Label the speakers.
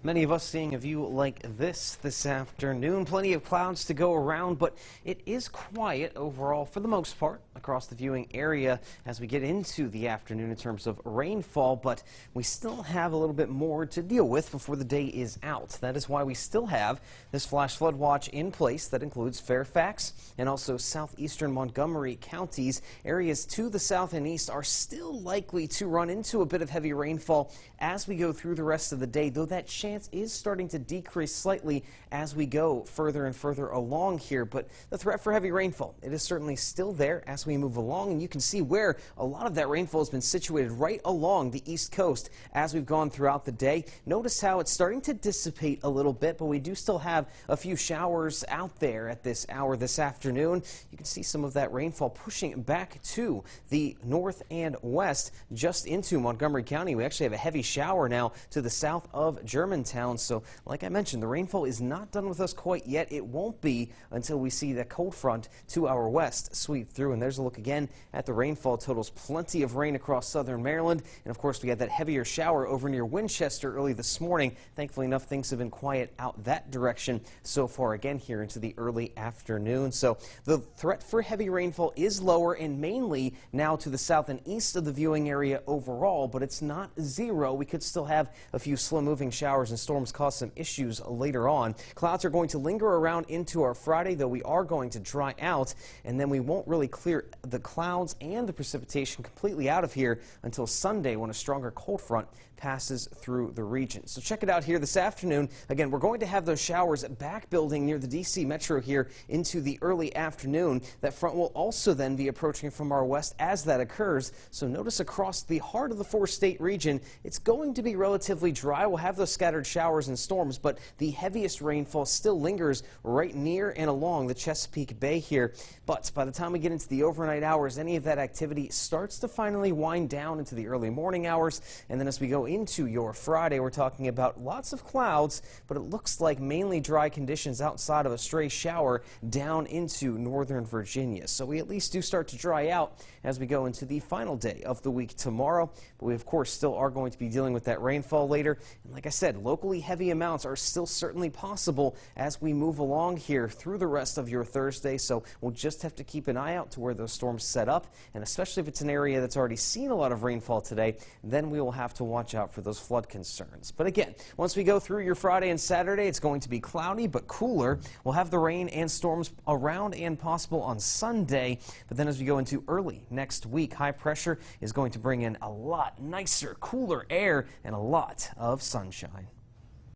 Speaker 1: Many of us seeing a view like this afternoon. Plenty of clouds to go around, but it is quiet overall for the most part across the viewing area as we get into the afternoon in terms of rainfall, but we still have a little bit more to deal with before the day is out. That is why we still have this flash flood watch in place that includes Fairfax and also southeastern Montgomery counties. Areas to the south and east are still likely to run into a bit of heavy rainfall as we go through the rest of the day, though that chance is starting to decrease slightly as we go further and further along here. But the threat for heavy rainfall, it is certainly still there as we move along, and you can see where a lot of that rainfall has been situated right along the east coast as we've gone throughout the day. Notice how it's starting to dissipate a little bit, but we do still have a few showers out there at this hour this afternoon. You can see some of that rainfall pushing back to the north and west just into Montgomery County. We actually have a heavy shower now to the south of Germantown. So like I mentioned, the rainfall is not done with us quite yet. It won't be until we see that cold front to our west sweep through. And there's a look again at the rainfall totals. Plenty of rain across southern Maryland. And of course, we had that heavier shower over near Winchester early this morning. Thankfully enough, things have been quiet out that direction so far again here into the early afternoon. So the threat for heavy rainfall is lower and mainly now to the south and east of the viewing area overall, but it's not zero. We could still have a few slow moving showers and storms cause some issues later on. Clouds are going to linger around into our Friday, though we are going to dry out, and then we won't really clear the clouds and the precipitation completely out of here until Sunday when a stronger cold front passes through the region. So check it out here this afternoon. Again, we're going to have those showers back building near the D.C. metro here into the early afternoon. That front will also then be approaching from our west as that occurs. So notice across the heart of the four-state region, it's going to be relatively dry. We'll have those scattered showers and storms, but the heaviest rainfall still lingers right near and along the Chesapeake Bay here. But by the time we get into the overnight hours, any of that activity starts to finally wind down into the early morning hours. And then as we go into your Friday, we're talking about lots of clouds, but it looks like mainly dry conditions outside of a stray shower down into northern Virginia. So we at least do start to dry out as we go into the final day of the week tomorrow. But we, of course, still are going to be dealing with that rainfall later. And like I said, locally heavy amounts are still certainly possible as we move along here through the rest of your Thursday. So we'll just have to keep an eye out to where those storms set up. And especially if it's an area that's already seen a lot of rainfall today, then we will have to watch out for those flood concerns. But again, once we go through your Friday and Saturday, it's going to be cloudy but cooler. We'll have the rain and storms around and possible on Sunday. But then as we go into early next week, high pressure is going to bring in a lot nicer, cooler air and a lot of sunshine.